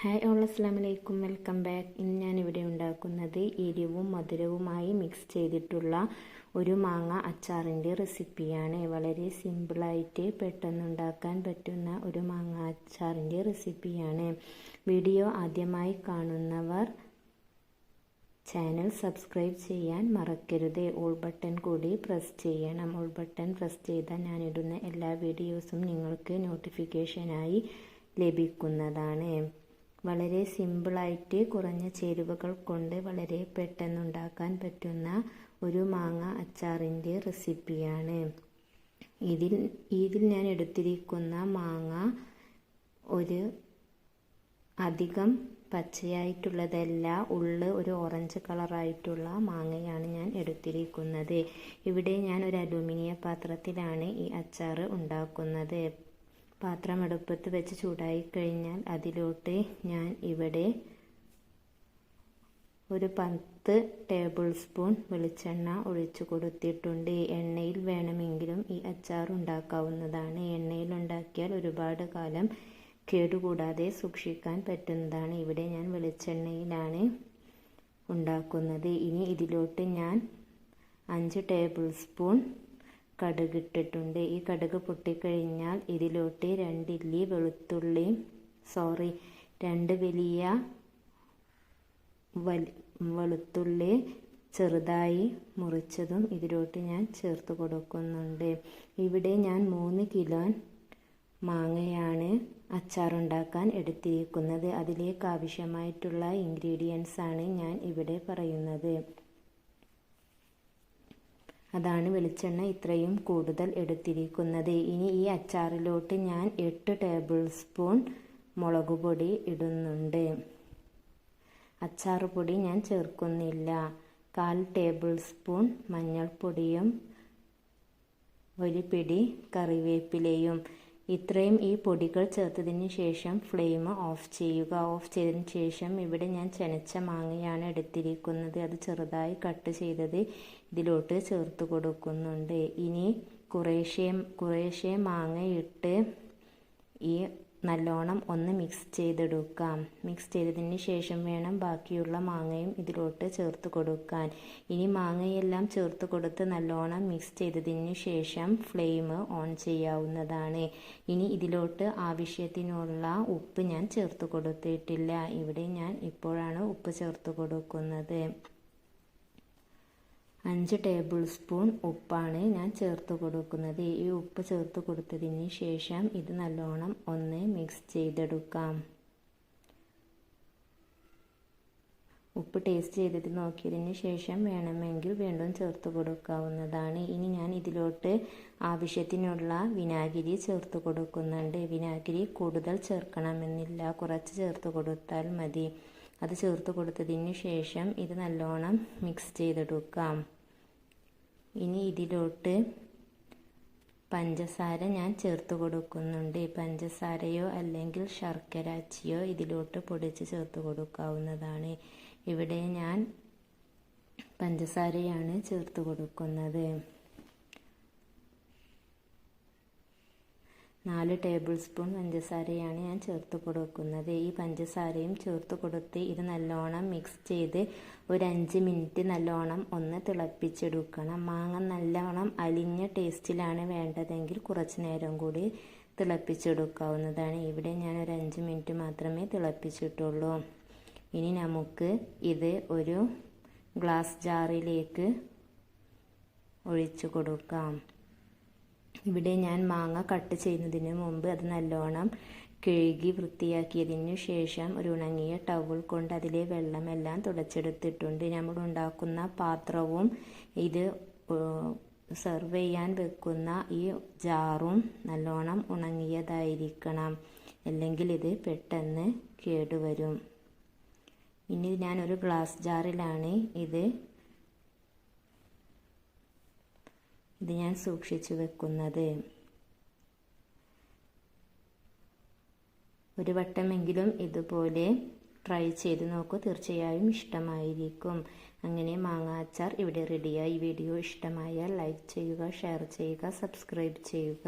Hi all, അസ്സലാമലൈക്കും, welcome back. ഇന്ന് ഞാനിവിടെ ഉണ്ടാക്കുന്നത് എരിവും മധുരവുമായി മിക്സ് ചെയ്തിട്ടുള്ള ഒരു മാങ്ങ അച്ചാറിൻ്റെ റെസിപ്പിയാണ്. വളരെ സിമ്പിളായിട്ട് പെട്ടെന്ന് ഉണ്ടാക്കാൻ പറ്റുന്ന ഒരു മാങ്ങ അച്ചാറിൻ്റെ റെസിപ്പിയാണ്. വീഡിയോ ആദ്യമായി കാണുന്നവർ ചാനൽ സബ്സ്ക്രൈബ് ചെയ്യാൻ മറക്കരുത്. ഓൾ ബട്ടൺ കൂടി പ്രസ് ചെയ്യണം. ഓൾ ബട്ടൺ പ്രസ് ചെയ്താൽ ഞാനിടുന്ന എല്ലാ വീഡിയോസും നിങ്ങൾക്ക് നോട്ടിഫിക്കേഷനായി ലഭിക്കുന്നതാണ്. വളരെ സിമ്പിളായിട്ട് കുറഞ്ഞ ചേരുവകൾ കൊണ്ട് വളരെ പെട്ടെന്ന് ഉണ്ടാക്കാൻ പറ്റുന്ന ഒരു മാങ്ങ അച്ചാറിൻ്റെ റെസിപ്പിയാണ്. ഇതിൽ ഞാൻ എടുത്തിരിക്കുന്ന മാങ്ങ ഒരു അധികം പച്ചയായിട്ടുള്ളതല്ല, ഉള്ള് ഒരു ഓറഞ്ച് കളറായിട്ടുള്ള മാങ്ങയാണ് ഞാൻ എടുത്തിരിക്കുന്നത്. ഇവിടെ ഞാൻ ഒരു അലുമിനിയം പാത്രത്തിലാണ് ഈ അച്ചാർ ഉണ്ടാക്കുന്നത്. പാത്രം അടുപ്പത്ത് വെച്ച് ചൂടായി കഴിഞ്ഞാൽ അതിലോട്ട് ഞാൻ ഇവിടെ ഒരു 10 ടേബിൾ സ്പൂൺ വെളിച്ചെണ്ണ ഒഴിച്ചു കൊടുത്തിട്ടുണ്ട്. എണ്ണയിൽ വേണമെങ്കിലും ഈ അച്ചാർ ഉണ്ടാക്കാവുന്നതാണ്. എണ്ണയിൽ ഉണ്ടാക്കിയാൽ ഒരുപാട് കാലം കേടുകൂടാതെ സൂക്ഷിക്കാൻ പറ്റുന്നതാണ്. ഇവിടെ ഞാൻ വെളിച്ചെണ്ണയിലാണ് ഉണ്ടാക്കുന്നത്. ഇനി ഇതിലോട്ട് ഞാൻ 5 ടേബിൾ സ്പൂൺ കടുക് ഇട്ടിട്ടുണ്ട്. ഈ കടുക് പൊട്ടിക്കഴിഞ്ഞാൽ ഇതിലോട്ട് 2 വലിയ വെളുത്തുള്ളി ചെറുതായി മുറിച്ചതും ഇതിലോട്ട് ഞാൻ ചേർത്ത് കൊടുക്കുന്നുണ്ട്. ഇവിടെ ഞാൻ 3 കിലോ മാങ്ങയാണ് അച്ചാറുണ്ടാക്കാൻ എടുത്തിരിക്കുന്നത്. അതിലേക്ക് ആവശ്യമായിട്ടുള്ള ഇൻഗ്രീഡിയൻസ് ആണ് ഞാൻ ഇവിടെ പറയുന്നത്. അതാണ് വെളിച്ചെണ്ണ ഇത്രയും കൂടുതൽ എടുത്തിരിക്കുന്നത്. ഇനി ഈ അച്ചാറിലോട്ട് ഞാൻ 8 ടേബിൾ സ്പൂൺ മുളക് പൊടി ഇടുന്നുണ്ട്. അച്ചാർ പൊടി ഞാൻ ചേർക്കുന്നില്ല. 1/4 ടേബിൾ സ്പൂൺ മഞ്ഞൾപ്പൊടിയും 1 പിടി കറിവേപ്പിലയും. ഇത്രയും ഈ പൊടികൾ ചേർത്തതിന് ശേഷം ഫ്ലെയിം ഓഫ് ചെയ്യുക. ഓഫ് ചെയ്തതിന് ശേഷം ഇവിടെ ഞാൻ ചെനച്ച മാങ്ങയാണ് എടുത്തിരിക്കുന്നത്. അത് ചെറുതായി കട്ട് ചെയ്തത് ഇതിലോട്ട് ചേർത്ത് കൊടുക്കുന്നുണ്ട്. ഇനി കുറേശ്ശെ മാങ്ങ ഇട്ട് ഈ നല്ലോണം ഒന്ന് മിക്സ് ചെയ്തെടുക്കാം. മിക്സ് ചെയ്തതിന് ശേഷം വേണം ബാക്കിയുള്ള മാങ്ങയും ഇതിലോട്ട് ചേർത്ത് കൊടുക്കാൻ. ഇനി മാങ്ങയെല്ലാം ചേർത്ത് കൊടുത്ത് നല്ലോണം മിക്സ് ചെയ്തതിന് ശേഷം ഫ്ലെയിം ഓൺ ചെയ്യാവുന്നതാണ്. ഇനി ഇതിലോട്ട് ആവശ്യത്തിനുള്ള ഉപ്പ് ഞാൻ ചേർത്ത് കൊടുത്തിട്ടില്ല. ഇവിടെ ഞാൻ ഇപ്പോഴാണ് ഉപ്പ് ചേർത്ത് കൊടുക്കുന്നത്. 5 ടേബിൾ സ്പൂൺ ഉപ്പാണ് ഞാൻ ചേർത്ത് കൊടുക്കുന്നത്. ഈ ഉപ്പ് ചേർത്ത് കൊടുത്തതിന് ശേഷം ഇത് നല്ലോണം ഒന്ന് മിക്സ് ചെയ്തെടുക്കാം. ഉപ്പ് ടേസ്റ്റ് ചെയ്തിട്ട് നോക്കിയതിന് ശേഷം വേണമെങ്കിൽ വീണ്ടും ചേർത്ത് കൊടുക്കാവുന്നതാണ്. ഇനി ഞാൻ ഇതിലോട്ട് ആവശ്യത്തിനുള്ള വിനാഗിരി ചേർത്ത് കൊടുക്കുന്നുണ്ട്. വിനാഗിരി കൂടുതൽ ചേർക്കണമെന്നില്ല, കുറച്ച് ചേർത്ത് കൊടുത്താൽ മതി. അത് ചേർത്ത് കൊടുത്തതിന് ശേഷം ഇത് നല്ലോണം മിക്സ് ചെയ്തെടുക്കാം. ഇനി ഇതിലോട്ട് പഞ്ചസാര ഞാൻ ചേർത്ത് കൊടുക്കുന്നുണ്ട്. പഞ്ചസാരയോ അല്ലെങ്കിൽ ശർക്കരാച്ചിയോ ഇതിലോട്ട് പൊടിച്ച് ചേർത്ത് കൊടുക്കാവുന്നതാണ്. ഇവിടെ ഞാൻ പഞ്ചസാരയാണ് ചേർത്ത് കൊടുക്കുന്നത്. 4 ടേബിൾ സ്പൂൺ പഞ്ചസാരയാണ് ഞാൻ ചേർത്ത് കൊടുക്കുന്നത്. ഈ പഞ്ചസാരയും ചേർത്ത് കൊടുത്ത് ഇത് നല്ലോണം മിക്സ് ചെയ്ത് ഒരു 5 മിനിറ്റ് നല്ലോണം ഒന്ന് തിളപ്പിച്ചെടുക്കണം. മാങ്ങ നല്ലോണം അലിഞ്ഞ ടേസ്റ്റിലാണ് വേണ്ടതെങ്കിൽ കുറച്ച് നേരം കൂടി തിളപ്പിച്ചെടുക്കാവുന്നതാണ്. ഇവിടെ ഞാൻ ഒരു 5 മിനിറ്റ് മാത്രമേ തിളപ്പിച്ചിട്ടുള്ളൂ. ഇനി നമുക്ക് ഇത് ഒരു ഗ്ലാസ് ജാറിലേക്ക് ഒഴിച്ചു കൊടുക്കാം. ഇവിടെ ഞാൻ മാങ്ങ കട്ട് ചെയ്യുന്നതിന് മുമ്പ് അത് നല്ലോണം കഴുകി വൃത്തിയാക്കിയതിന് ശേഷം ഒരു ഉണങ്ങിയ ടവൽ കൊണ്ട് അതിലെ വെള്ളമെല്ലാം തുടച്ചെടുത്തിട്ടുണ്ട്. നമ്മൾ ഉണ്ടാക്കുന്ന പാത്രവും ഇത് സെർവ് ചെയ്യാൻ വെക്കുന്ന ഈ ജാറും നല്ലോണം ഉണങ്ങിയതായിരിക്കണം, അല്ലെങ്കിൽ ഇത് പെട്ടെന്ന് കേടുവരും. ഇനി ഞാനൊരു ഗ്ലാസ് ജാറിലാണ് ഇത് ഞാൻ സൂക്ഷിച്ചു വെക്കുന്നത്. ഒരു വട്ടമെങ്കിലും ഇതുപോലെ ട്രൈ ചെയ്ത് നോക്കൂ, തീർച്ചയായും ഇഷ്ടമായിരിക്കും. അങ്ങനെ മാങ്ങ അച്ചാർ ഇവിടെ റെഡിയായി. വീഡിയോ ഇഷ്ടമായാൽ ലൈക്ക് ചെയ്യുക, ഷെയർ ചെയ്യുക, സബ്സ്ക്രൈബ് ചെയ്യുക.